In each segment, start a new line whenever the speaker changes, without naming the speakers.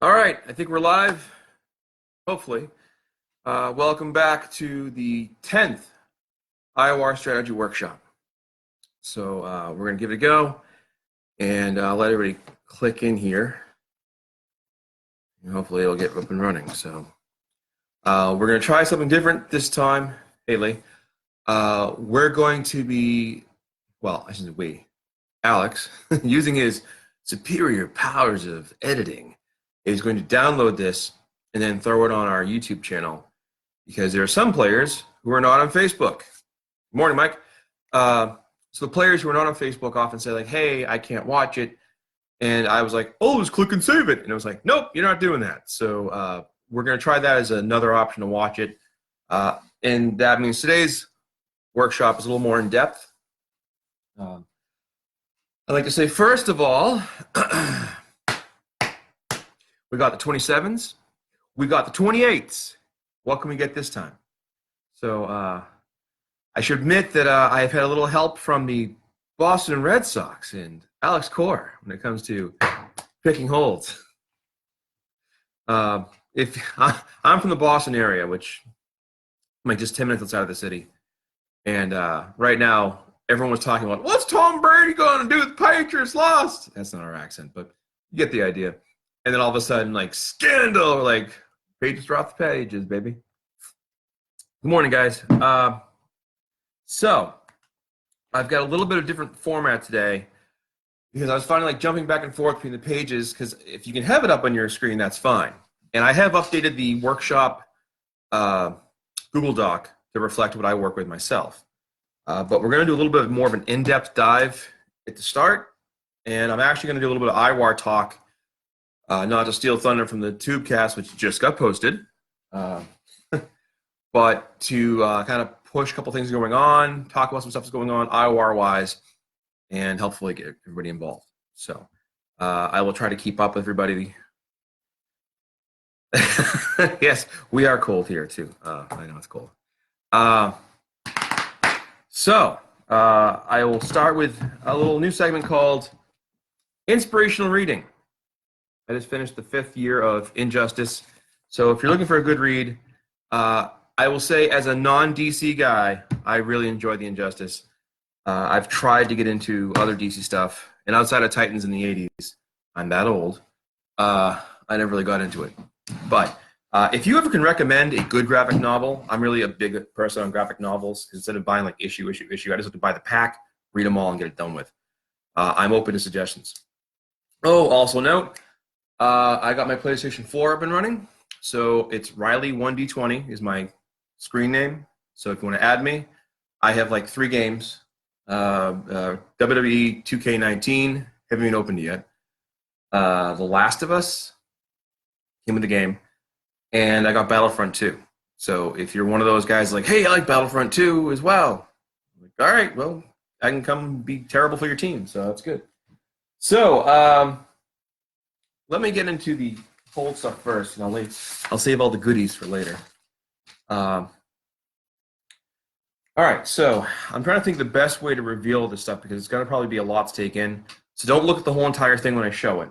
All right, I think we're live, hopefully. Welcome back to the 10th IWAR strategy workshop. So we're going to give it a go, and I'll let everybody click in here. And hopefully it'll get up and running. So we're going to try something different this time. Haley, we're going to be, well, I shouldn't say we, Alex, using his superior powers of editing, is going to download this and then throw it on our YouTube channel, because there are some players who are not on Facebook. Good morning, Mike. So the players who are not on Facebook often say, like, hey, I can't watch it. And I was like, oh, just click and save it. And it was like, nope, you're not doing that. So we're going to try that as another option to watch it. And that means today's workshop is a little more in depth. I'd like to say, first of all, we got the 27s. We got the 28s. What can we get this time? So I should admit that I've had a little help from the Boston Red Sox and Alex Core when it comes to picking holds. If I'm from the Boston area, which I'm like just 10 minutes outside of the city, and right now everyone was talking about, what's Tom Brady going to do with the Patriots lost? That's not our accent, but you get the idea. And then all of a sudden, like, scandal, like, pages drop the pages, baby. Good morning, guys. So I've got a little bit of different format today, because I was finding like jumping back and forth between the pages, because if you can have it up on your screen, that's fine. And I have updated the workshop Google Doc to reflect what I work with myself. But we're going to do a little bit more of an in-depth dive at the start. And I'm actually going to do a little bit of IWAR talk, not to steal thunder from the Tubecast, which just got posted, but to kind of push a couple things going on, talk about some stuff that's going on IWAR-wise, and hopefully get everybody involved. So I will try to keep up with everybody. Yes, we are cold here too. I know it's cold. So I will start with a little new segment called Inspirational Reading. I just finished the 5th year of Injustice. So if you're looking for a good read, I will say, as a non-DC guy, I really enjoyed the Injustice. I've tried to get into other DC stuff, and outside of Titans in the 80s, I'm that old, I never really got into it. But if you ever can recommend a good graphic novel, I'm really a big person on graphic novels. Instead of buying like issue, I just have to buy the pack, read them all, and get it done with. I'm open to suggestions. Oh, also note, I got my PlayStation 4 up and running. So it's Riley1D20 is my screen name. So if you want to add me, I have like 3 games. WWE 2K19, haven't even opened yet. The Last of Us came with the game. And I got Battlefront 2. So if you're one of those guys like, hey, I like Battlefront 2 as well. I'm like, all right, well, I can come be terrible for your team. So that's good. So let me get into the hold stuff first, and I'll save all the goodies for later. All right, so I'm trying to think the best way to reveal this stuff, because it's going to probably be a lot to take in. So don't look at the whole entire thing when I show it.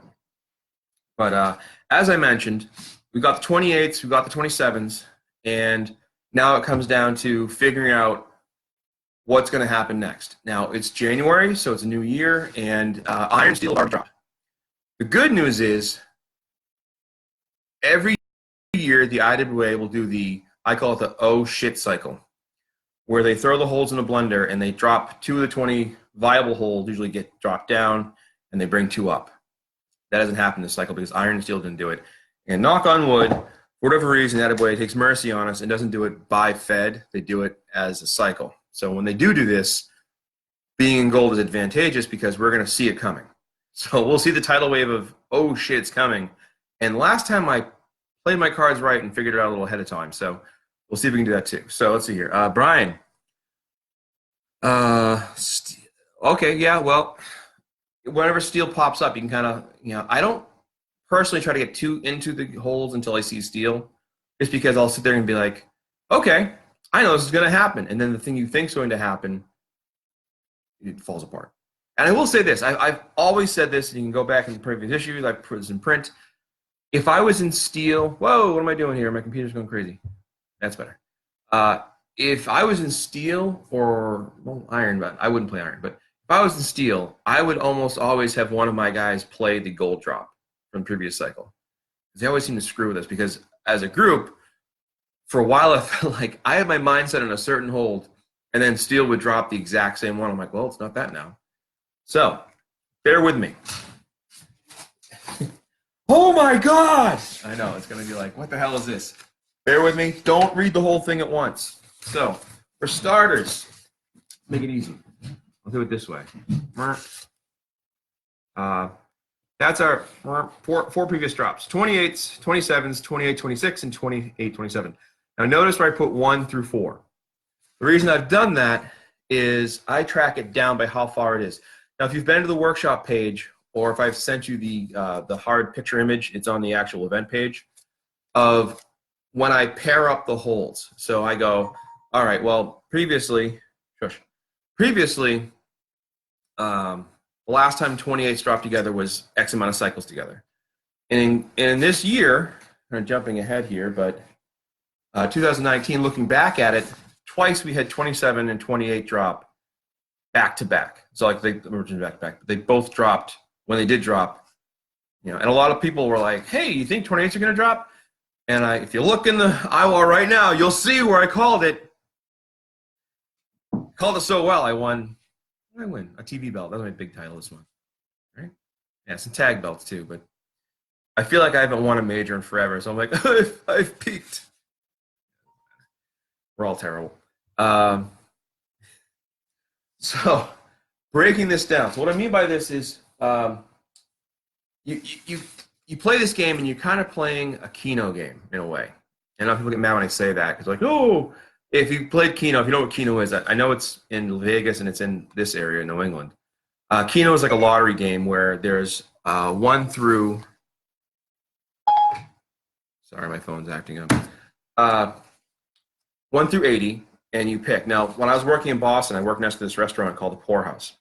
But as I mentioned, we got the 28s, we got the 27s, and now it comes down to figuring out what's going to happen next. Now, it's January, so it's a new year, and iron steel are dropped. The good news is, every year the IWA will do the, I call it the oh shit cycle, where they throw the holds in a blender and they drop 2 of the 20 viable holds, usually get dropped down, and they bring 2 up. That doesn't happen this cycle because iron and steel didn't do it. And knock on wood, for whatever reason, IWA takes mercy on us and doesn't do it by Fed. They do it as a cycle. So when they do this, being in gold is advantageous because we're going to see it coming. So we'll see the tidal wave of, oh shit, it's coming. And last time I played my cards right and figured it out a little ahead of time. So we'll see if we can do that too. So let's see here. Brian. Okay, yeah, well, whenever steel pops up, you can kind of, I don't personally try to get too into the holes until I see steel, just because I'll sit there and be like, okay, I know this is going to happen. And then the thing you think is going to happen, it falls apart. And I will say this, I've always said this, and you can go back in the previous issues, I've put this in print. if I was in steel, whoa, what am I doing here? My computer's going crazy. That's better. If I was in steel or well, iron, but I wouldn't play iron. But if I was in steel, I would almost always have one of my guys play the gold drop from the previous cycle. They always seem to screw with us because as a group, for a while, I felt like I had my mindset on a certain hold, and then steel would drop the exact same one. I'm like, well, it's not that now. So bear with me. Oh my God! I know, it's going to be like, what the hell is this? Bear with me. Don't read the whole thing at once. So, for starters, make it easy. I'll do it this way. That's our four previous drops. 28s, 27s, 28, 26, and 28, 27. Now notice where I put 1 through 4. The reason I've done that is I track it down by how far it is. Now, if you've been to the workshop page, or if I've sent you the hard picture image, it's on the actual event page, of when I pair up the holds. So I go, all right, well, previously, the last time 28s dropped together was X amount of cycles together. And in this year, I'm jumping ahead here, but 2019, looking back at it, twice we had 27 and 28 drop back to back. So like they both dropped when they did drop, you know, and a lot of people were like, hey, you think 28s are going to drop? And if you look in the IWAR right now, you'll see where I called it. Called it so well, I won a TV belt. That was my big title this month. Right? Yeah, some tag belts too, but I feel like I haven't won a major in forever, so I'm like, I've peaked. We're all terrible. So breaking this down. So what I mean by this is you play this game and you're kind of playing a Keno game in a way. And a lot of people get mad when I say that because like, oh, if you played Keno, if you know what Keno is, I know it's in Vegas and it's in this area, New England. Keno is like a lottery game where there's 1 through. Sorry, my phone's acting up. 1 through 80, and you pick. Now, when I was working in Boston, I worked next to this restaurant called the Poorhouse.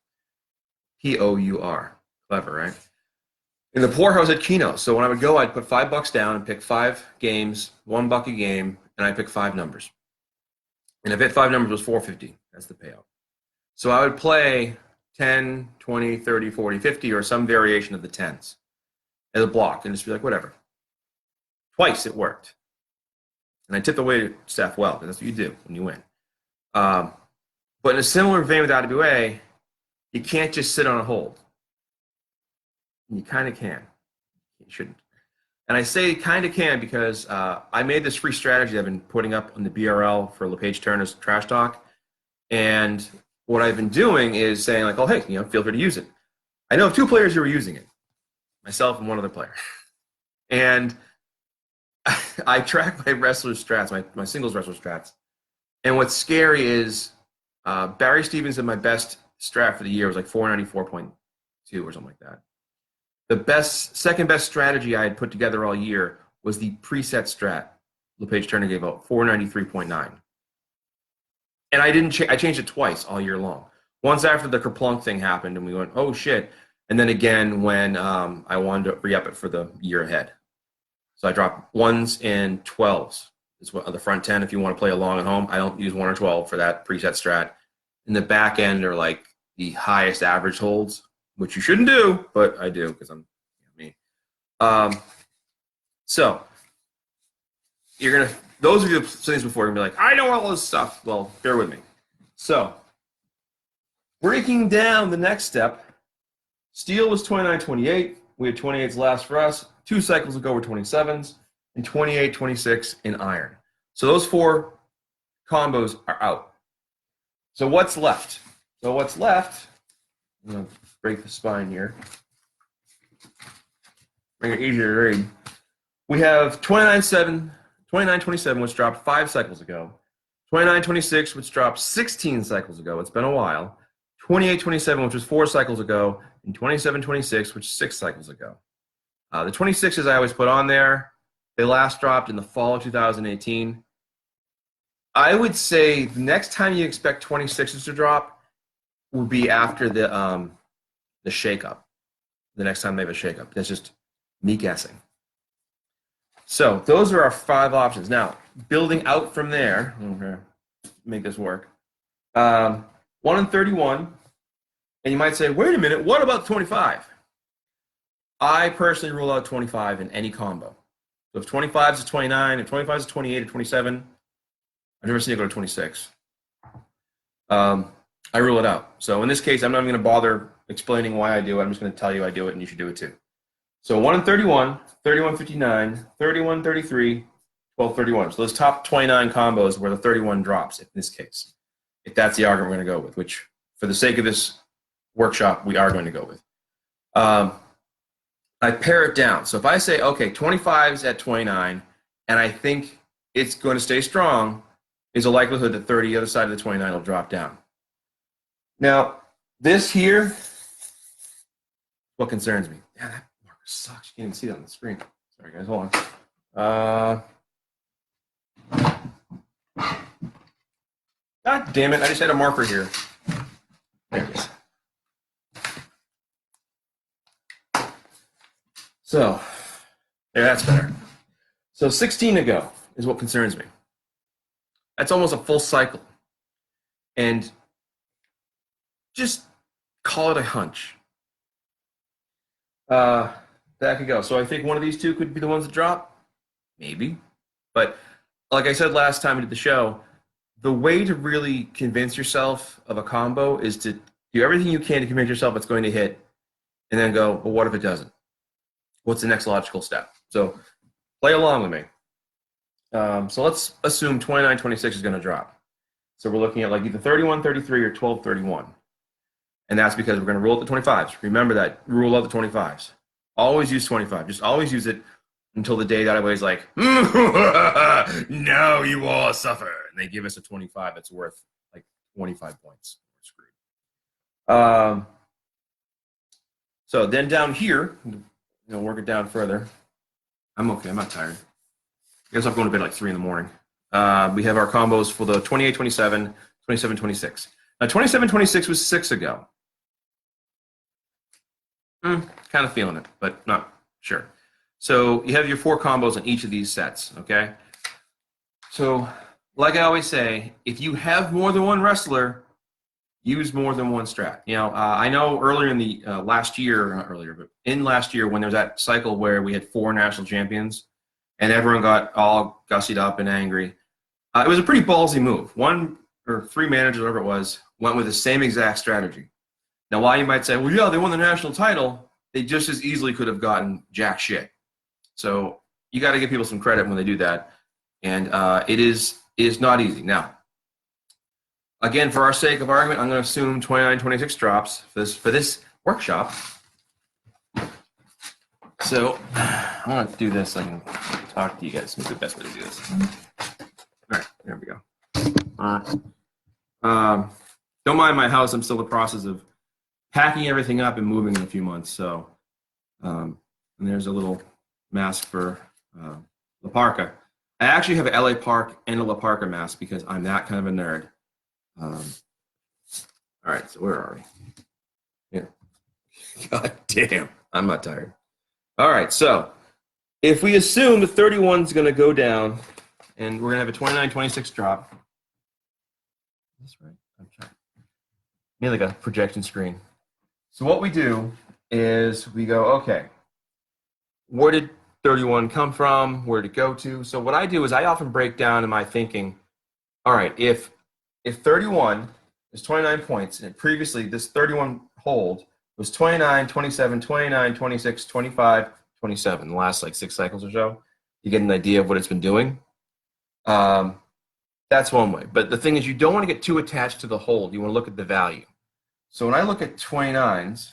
P-O-U-R. Clever, right? In the Poorhouse at Keno. So when I would go, I'd put $5 down and pick 5 games, $1 a game, and I pick 5 numbers. And if it 5 numbers was $450, that's the payout. So I would play 10, 20, 30, 40, 50, or some variation of the 10s as a block and just be like, whatever. Twice it worked. And I tip the weight staff well, because that's what you do when you win. But in a similar vein with IWA, you can't just sit on a hold. You kind of can. You shouldn't. And I say kind of can because I made this free strategy I've been putting up on the BRL for LePage Turner's Trash Talk. And what I've been doing is saying like, oh, hey, you know, feel free to use it. I know of 2 players who are using it, myself and one other player. And I track my wrestler strats, my singles wrestler strats. And what's scary is Barry Stevens said my best strat for the year was like 494.2 or something like that. The second best strategy I had put together all year was the preset strat LePage Turner gave out, 493.9. And I changed it twice all year long. Once after the Kerplunk thing happened and we went, oh shit. And then again when I wanted to re-up it for the year ahead. So I drop 1s and 12s. It's what the front 10 if you want to play along at home. I don't use 1 or 12 for that preset strat. In the back end are like the highest average holds, which you shouldn't do, but I do because I'm me. So you're gonna those of you who've seen this before are gonna be like, I know all this stuff. Well, bear with me. So breaking down the next step, steel was 29-28. We had 28s last for us. 2 cycles ago were 27s, and 28, 26 in iron. So those 4 combos are out. So what's left? I'm going to break the spine here. Make it easier to read. We have 29-27, which dropped 5 cycles ago. 29-26, which dropped 16 cycles ago. It's been a while. 28-27, which was 4 cycles ago, and 27-26, which is 6 cycles ago. The 26s I always put on there. They last dropped in the fall of 2018. I would say the next time you expect 26s to drop will be after the shakeup. The next time they have a shakeup. That's just me guessing. So those are our 5 options. Now, building out from there, I'm going to make this work. 1 and 31, and you might say, wait a minute, what about 25? I personally rule out 25 in any combo. So if 25 is 29, if 25 is 28 or 27, I've never seen it go to 26. I rule it out. So in this case, I'm not even going to bother explaining why I do it. I'm just going to tell you I do it, and you should do it too. So 1 and 31, 31, 59, 31, 33, 12, 31. So those top 29 combos where the 31 drops in this case, if that's the argument we're going to go with, which for the sake of this workshop, we are going to go with. I pare it down. So if I say, okay, 25 is at 29, and I think it's going to stay strong, is a likelihood that 30, the other side of the 29, will drop down. Now, this here, what concerns me. Yeah, that marker sucks. You can't even see that on the screen. Sorry, guys. Hold on. God damn it. I just had a marker here. There it is. So, yeah, that's better. So 16 to go is what concerns me. That's almost a full cycle. And just call it a hunch. That could go. So I think one of these two could be the ones that drop. Maybe. But like I said last time we did the show, the way to really convince yourself of a combo is to do everything you can to convince yourself it's going to hit, and then go, well, what if it doesn't? What's the next logical step? So play along with me. So let's assume 29, 26 is going to drop. So we're looking at like either 31, 33 or 12, 31. And that's because we're going to rule out the 25s. Remember that, rule out the 25s. Always use 25. Just always use it until the day that everybody's like, no, you all suffer. And they give us a 25 that's worth like 25 points. We're screwed. So then down here, work it down further. I'm okay. I'm not tired. I guess I'm going to bed like 3 in the morning. We have our combos for the 28, 27, 27, 26. Now, 27, 26 was 6 ago. Kind of feeling it, but not sure. So you have your 4 combos on each of these sets, okay? So like I always say, if you have more than one wrestler, use more than one strat. I know earlier in the last year, not earlier, but in last year when there was that cycle where we had 4 national champions and everyone got all gussied up and angry, it was a pretty ballsy move. 1 or 3 managers, whatever it was, went with the same exact strategy. Now, while you might say, well, yeah, they won the national title, they just as easily could have gotten jack shit. So you got to give people some credit when they do that. And it is not easy. Now, again, for our sake of argument, I'm going to assume 29, 26 drops for this workshop. So I want to do this so I can talk to you guys. It's the best way to do this. All right, there we go. Don't mind my house. I'm still in the process of packing everything up and moving in a few months. So, and there's a little mask for La Parka. I actually have an LA Park and a La Parka mask because I'm that kind of a nerd. All right, so where are we? Yeah. God damn, I'm not tired. All right, so if we assume the 31 is going to go down and we're going to have a 29, 26 drop. Is this right? I'm trying. Maybe like a projection screen. So what we do is we go, okay, where did 31 come from? Where did it go to? So what I do is I often break down in my thinking, all right, if 31 is 29 points, and previously this 31 hold was 29, 27, 29, 26, 25, 27, the last like 6 cycles or so, you get an idea of what it's been doing. That's one way. But the thing is, you don't want to get too attached to the hold. You want to look at the value. So when I look at 29s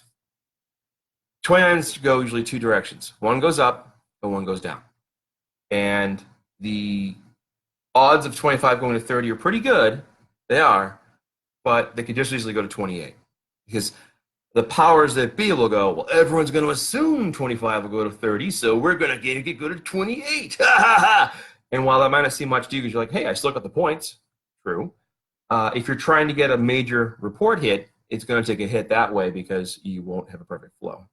go usually 2 directions. One goes up and one goes down. And the odds of 25 going to 30 are pretty good. They are. But they could just easily go to 28. Because the powers that be will go, well, everyone's going to assume 25 will go to 30, so we're going to go to 28. And while that might not seem much to you because you're like, hey, I still got the points. True. If you're trying to get a major report hit, it's going to take a hit that way because you won't have a perfect flow.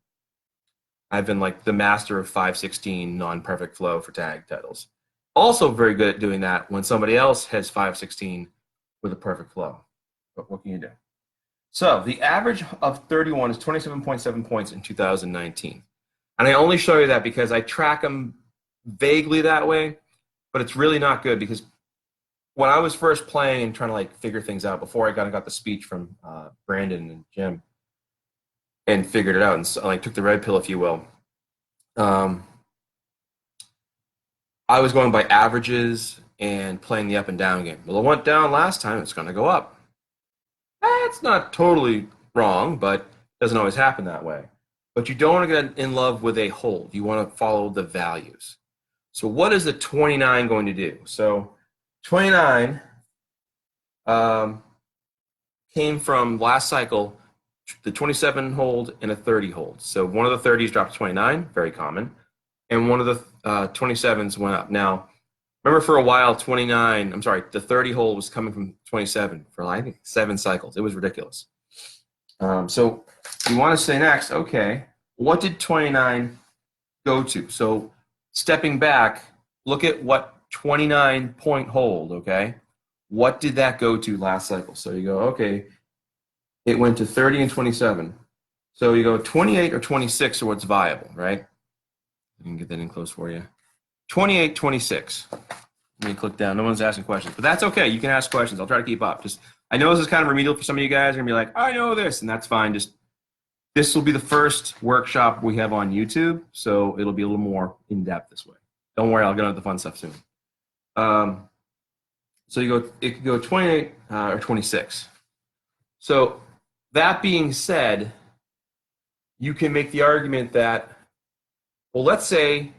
I've been like the master of 516 non-perfect flow for tag titles. Also very good at doing that when somebody else has 516 with a perfect flow. But what can you do? So the average of 31 is 27.7 points in 2019. And I only show you that because I track them vaguely that way, but it's really not good because when I was first playing and trying to like figure things out before I got the speech from Brandon and Jim and figured it out and so, like took the red pill, if you will, I was going by averages and playing the up and down game. Well, it went down last time, it's going to go up. That's not totally wrong, but it doesn't always happen that way. But you don't want to get in love with a hold. You want to follow the values. So what is the 29 going to do? So 29 came from last cycle, the 27 hold and a 30 hold. So one of the 30s dropped to 29, very common, and one of the 27s went up. Now, remember for a while, the 30 hold was coming from 27 for I think 7 cycles. It was ridiculous. So you want to say next, okay, what did 29 go to? So stepping back, look at what 29 point hold, okay? What did that go to last cycle? So you go, okay, it went to 30 and 27. So you go 28 or 26 are what's viable, right? I can get that in close for you. 28, 26. Let me click down. No one's asking questions, but that's okay. You can ask questions. I'll try to keep up. Just, I know this is kind of remedial for some of you guys. You're gonna be like, I know this, and that's fine. Just, this will be the first workshop we have on YouTube, so it'll be a little more in depth this way. Don't worry, I'll get into the fun stuff soon. So it could go 28 or 26. So that being said, you can make the argument that, well, let's say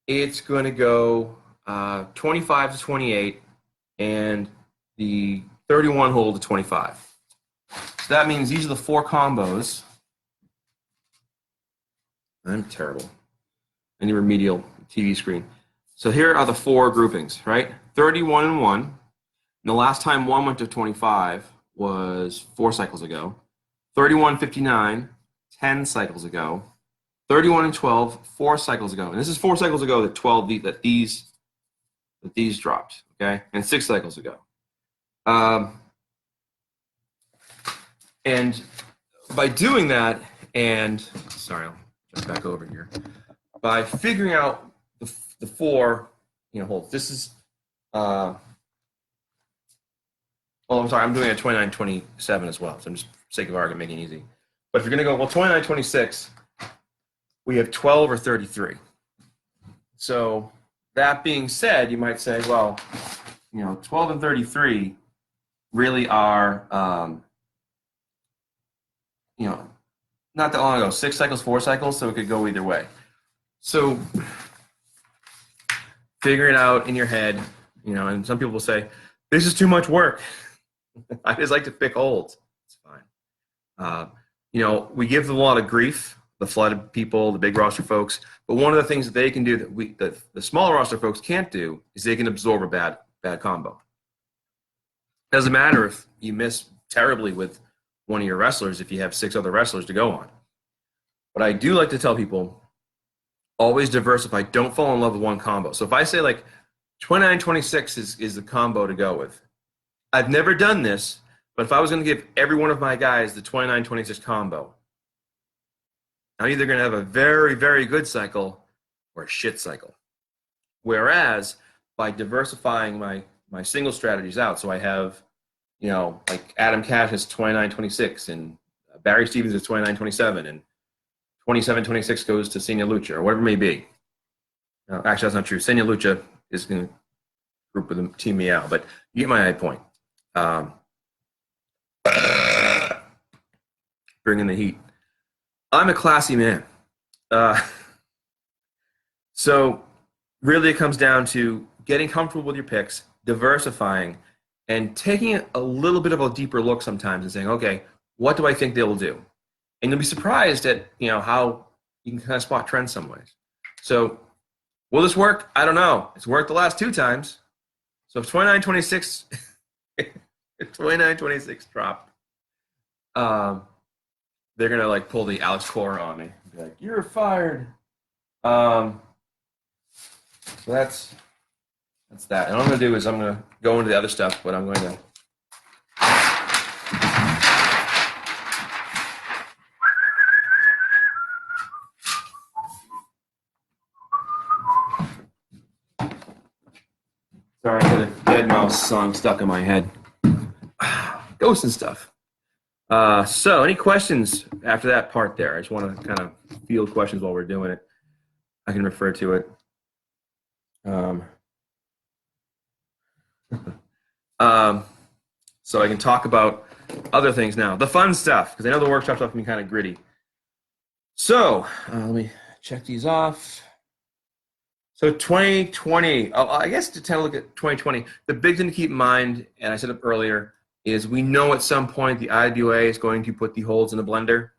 it's going to go 25 to 28 and the 31 hold to 25. So that means these are the 4 combos. I'm terrible. Any remedial TV screen. So here are the 4 groupings, right? 31 and 1. And the last time 1 went to 25 was 4 cycles ago. 31, 59, 10 cycles ago. 31 and 12, 4 cycles ago. And this is 4 cycles ago that these dropped, okay? And 6 cycles ago. And by doing that, and sorry, I'll jump back over here. By figuring out the 4, holds. This is, I'm sorry, I'm doing a 29, 27 as well. So I'm just, for sake of argument, making it easy. But if you're going to go, well, 29, 26, we have 12 or 33. So that being said, you might say, well, 12 and 33 really are, not that long ago, 6 cycles, 4 cycles, so it could go either way. So figure it out in your head, and some people will say, this is too much work. I just like to pick holds. It's fine. We give them a lot of grief, the flooded people, the big roster folks, but one of the things that they can do that the small roster folks can't do is they can absorb a bad combo. Doesn't matter if you miss terribly with one of your wrestlers if you have 6 other wrestlers to go on. But I do like to tell people, always diversify. Don't fall in love with one combo. So if I say like 29, 26 is the combo to go with. I've never done this, but if I was going to give every one of my guys the 29, 26 combo, I'm either going to have a very, very good cycle or a shit cycle. Whereas by diversifying my single strategies out, so I have, like Adam Cash has 29, 26, and Barry Stevens is 29, 27, and 27, 26 goes to Senya Lucha, or whatever it may be. Actually, that's not true. Senya Lucha is going to group with Team Meow, but you get my point. Bring in the heat. I'm a classy man. So really it comes down to getting comfortable with your picks, diversifying, and taking a little bit of a deeper look sometimes and saying, okay, what do I think they will do? And you'll be surprised at how you can kind of spot trends some ways. So will this work? I don't know. It's worked the last 2 times. So if 29, 26, if 29, 26 dropped, they're gonna like pull the Alex Cora on me. Be like, you're fired. So that's that. And what I'm gonna do is I'm gonna go into the other stuff, but I'm going to. Sorry, I had a Dead Mouse song stuck in my head. Ghosts and stuff. So any questions after that part there? I just want to kind of field questions while we're doing it. I can refer to it. So I can talk about other things now. The fun stuff, because I know the workshop stuff can be kind of gritty. So let me check these off. So 2020, I guess to kind of look at 2020, the big thing to keep in mind, and I said it earlier, is we know at some point the IWA is going to put the holes in the blender.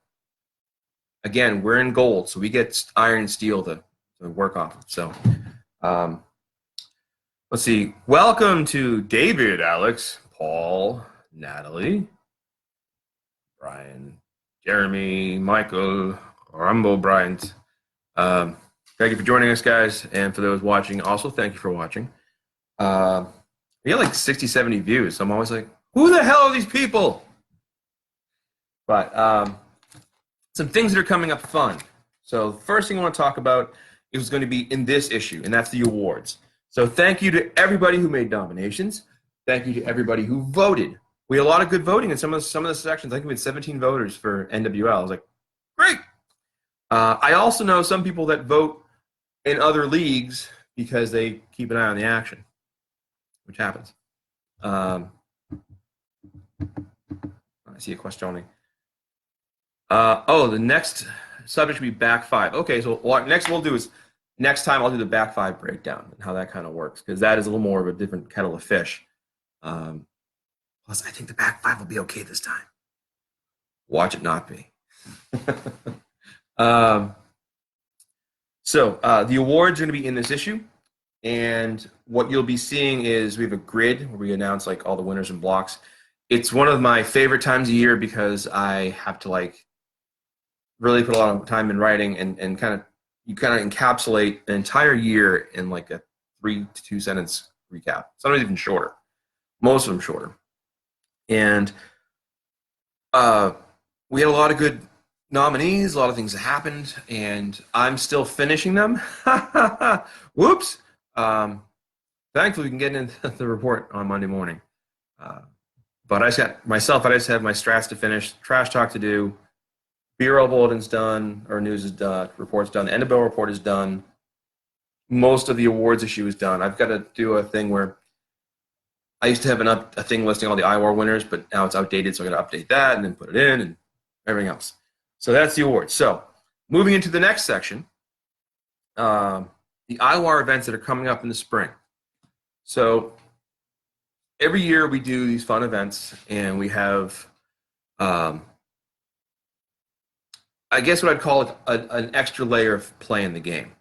Again, we're in gold, so we get iron and steel to work off of. So let's see. Welcome to David, Alex, Paul, Natalie, Brian, Jeremy, Michael, Rumble Bryant. Thank you for joining us, guys. And for those watching, also thank you for watching. We got like 60, 70 views. So I'm always like, who the hell are these people? But some things that are coming up fun. So the first thing I want to talk about is going to be in this issue, and that's the awards. So thank you to everybody who made nominations. Thank you to everybody who voted. We had a lot of good voting in some of the sections. I think we had 17 voters for NWL. I was like, great. I also know some people that vote in other leagues because they keep an eye on the action, which happens. I see a question. The next subject should be back five. Okay, so what next we'll do is next time I'll do the back five breakdown and how that kind of works, because that is a little more of a different kettle of fish. Plus, I think the back five will be okay this time. Watch it not be. So the awards are going to be in this issue, and what you'll be seeing is we have a grid where we announce like all the winners and blocks. It's one of my favorite times of year because I have to like really put a lot of time in writing and you kind of encapsulate an entire year in like a 3 to 2 sentence recap. Sometimes even shorter. Most of them shorter. And we had a lot of good nominees, a lot of things that happened, and I'm still finishing them. Whoops. Thankfully, we can get into the report on Monday morning. But I just have my strats to finish, trash talk to do, BRL bulletin's done, or news is done, report's done, the NWL report is done. Most of the awards issue is done. I've got to do a thing where I used to have a thing listing all the IWAR winners, but now it's outdated, so I got to update that and then put it in and everything else. So that's the awards. So moving into the next section, the IWAR events that are coming up in the spring. So every year we do these fun events, and we have, I guess what I'd call it an extra layer of play in the game.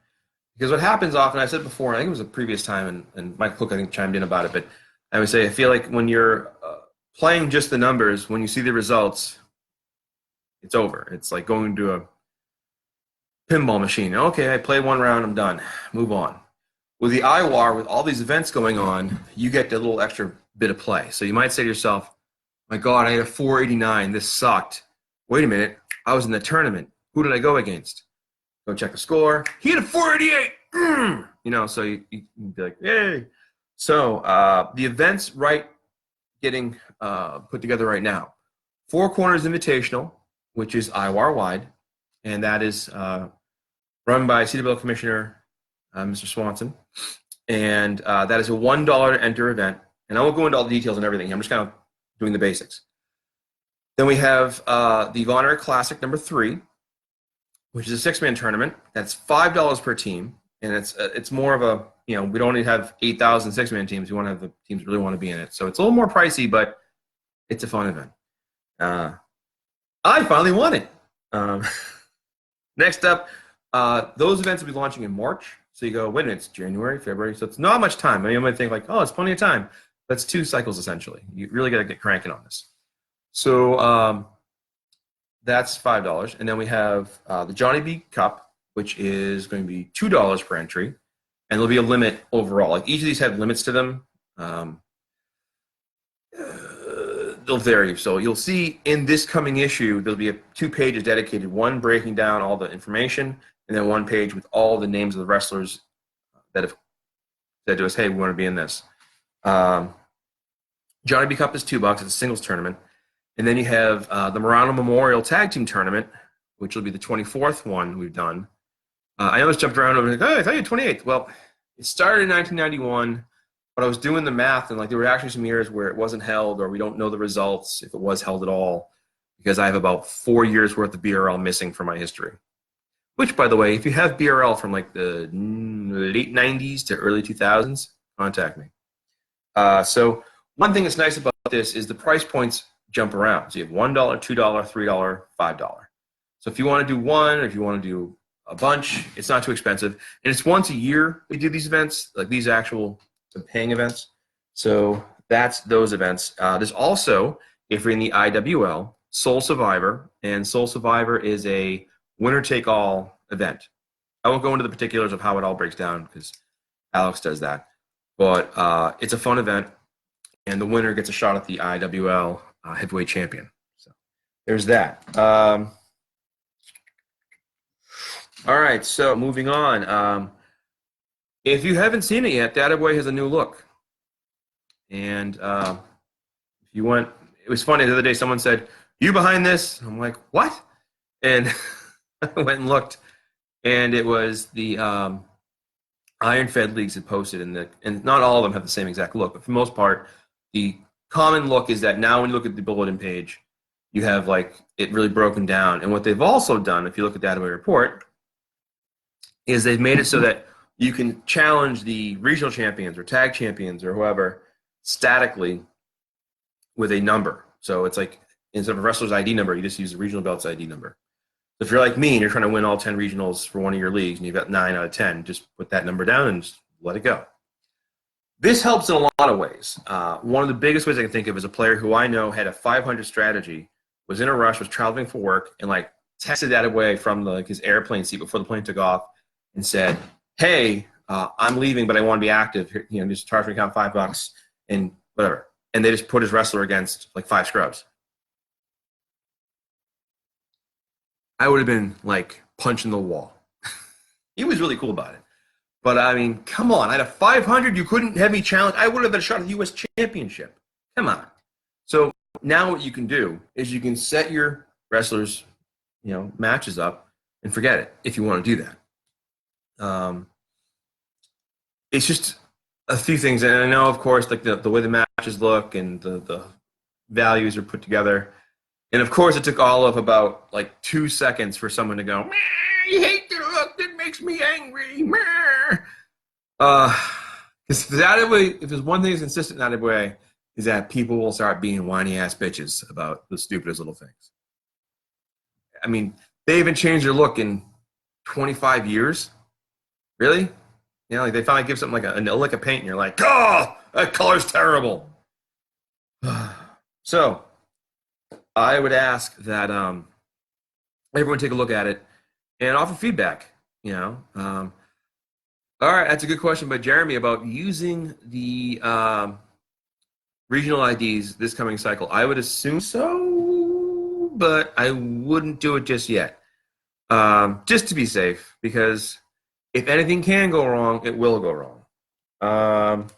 Because what happens often, I said before, I think it was a previous time, and Mike Cook, I think, chimed in about it, but I would say I feel like when you're playing just the numbers, when you see the results, it's over. It's like going to a pinball machine. Okay, I played one round, I'm done. Move on. With the IWAR, with all these events going on, you get a little extra bit of play. So you might say to yourself, my God, I had a 489. This sucked. Wait a minute. I was in the tournament. Who did I go against? Go check the score. He had a 488. So you be like, yay. So the events getting put together right now. Four Corners Invitational, which is IWAR wide, and that is run by CWL Commissioner Mr. Swanson, and that is a $1 to enter event. And I won't go into all the details and everything. I'm just kind of doing the basics. Then we have the Von Erich Classic number 3, which is a 6-man tournament. That's $5 per team, and it's more of a, we don't only have 8,000 6-man teams. We want to have the teams that really want to be in it. So it's a little more pricey, but it's a fun event. I finally won it. Next up, those events will be launching in March. So you go, wait a minute, it's January, February, so it's not much time. I mean, you might think like, oh, it's plenty of time. That's 2 cycles essentially. You really got to get cranking on this. So That's $5. And then we have the Johnny B Cup, which is going to be $2 per entry. And there'll be a limit overall. Like each of these have limits to them. They'll vary. So you'll see in this coming issue, there'll be 2 pages dedicated, one breaking down all the information, and then one page with all the names of the wrestlers that have said to us, hey, we want to be in this. Johnny B Cup is $2. It's a singles tournament. And then you have the Murano Memorial Tag Team Tournament, which will be the 24th one we've done. I almost jumped around and was like, oh, I thought you had 28th. Well, it started in 1991, but I was doing the math, and like there were actually some years where it wasn't held, or we don't know the results if it was held at all, because I have about 4 years worth of BRL missing from my history. Which, by the way, if you have BRL from like the late 90s to early 2000s, contact me. So one thing that's nice about this is the price points jump around. So you have $1, $2, $3, $5. So if you want to do one, or if you want to do a bunch, it's not too expensive. And it's once a year we do these events, like these actual paying events. So that's those events. There's also, if you're in the IWL, Soul Survivor. And Soul Survivor is a winner-take-all event. I won't go into the particulars of how it all breaks down because Alex does that. But it's a fun event, and the winner gets a shot at the IWL heavyweight champion. So there's that. All right, so moving on. If you haven't seen it yet, the IWA has a new look. And if you went, it was funny, the other day someone said, you behind this? I'm like, what? And I went and looked, and it was the Iron Fed leagues had posted, and not all of them have the same exact look, but for the most part, the common look is that now when you look at the bulletin page, you have like it really broken down. And what they've also done, if you look at the IWA report, is they've made it so that you can challenge the regional champions or tag champions or whoever statically with a number. So it's like instead of a wrestler's ID number, you just use the regional belt's ID number. So if you're like me and you're trying to win all 10 regionals for one of your leagues and you've got 9 out of 10, just put that number down and just let it go. This helps in a lot of ways. One of the biggest ways I can think of is a player who I know had a 500 strategy, was in a rush, was traveling for work, and like texted that away from his airplane seat before the plane took off and said, hey, I'm leaving, but I want to be active. Here, just charge me account $5 and whatever. And they just put his wrestler against like 5 scrubs. I would have been like punching the wall. He was really cool about it. But I mean, come on. I had a 500. You couldn't have me challenge. I would have had a shot at the U.S. championship. Come on. So now what you can do is you can set your wrestlers, matches up and forget it if you want to do that. It's just a few things. And I know, of course, like the way the matches look and the values are put together. And of course, it took all of about like 2 seconds for someone to go, I hate the look, that makes me angry. If there's one thing that's consistent in that way, is that people will start being whiny ass bitches about the stupidest little things. I mean, they haven't changed their look in 25 years. Really? Like they finally give something like a lick of paint and you're like, oh, that color's terrible. So I would ask that everyone take a look at it and offer feedback. All right, that's a good question by Jeremy about using the regional IDs this coming cycle. I would assume so, but I wouldn't do it just yet, just to be safe, because if anything can go wrong, it will go wrong.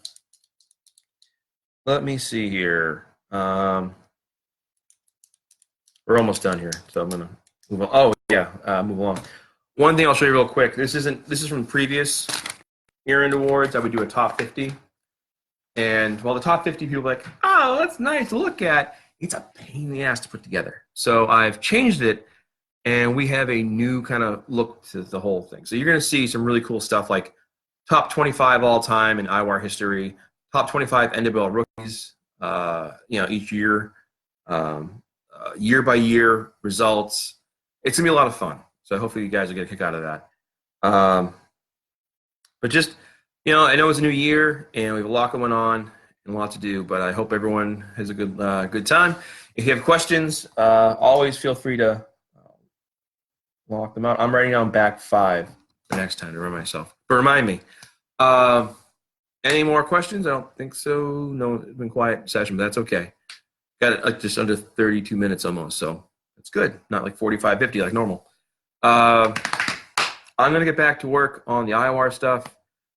Let me see here. We're almost done here, so I'm gonna move on. Oh yeah, move along. One thing I'll show you real quick. This is from previous year-end awards. I would do a top 50, and while the top 50 people are like, oh, that's nice to look at, it's a pain in the ass to put together. So I've changed it, and we have a new kind of look to the whole thing. So you're gonna see some really cool stuff like top 25 all time in IWAR history, top 25 NWL rookies, each year. Year by year results. It's gonna be a lot of fun. So hopefully you guys will get a kick out of that. But just, I know it's a new year and we have a lot going on and a lot to do, but I hope everyone has a good time. If you have questions, always feel free to Lock them out. I'm writing down back 5 the next time to remind me. Any more questions? I don't think so. No, it's been quiet session, but that's okay. Got it like just under 32 minutes almost, so it's good. Not like 45, 50 like normal. I'm going to get back to work on the IWAR stuff.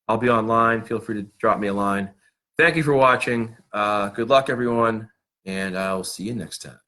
I'll be online. Feel free to drop me a line. Thank you for watching. Good luck, everyone, and I'll see you next time.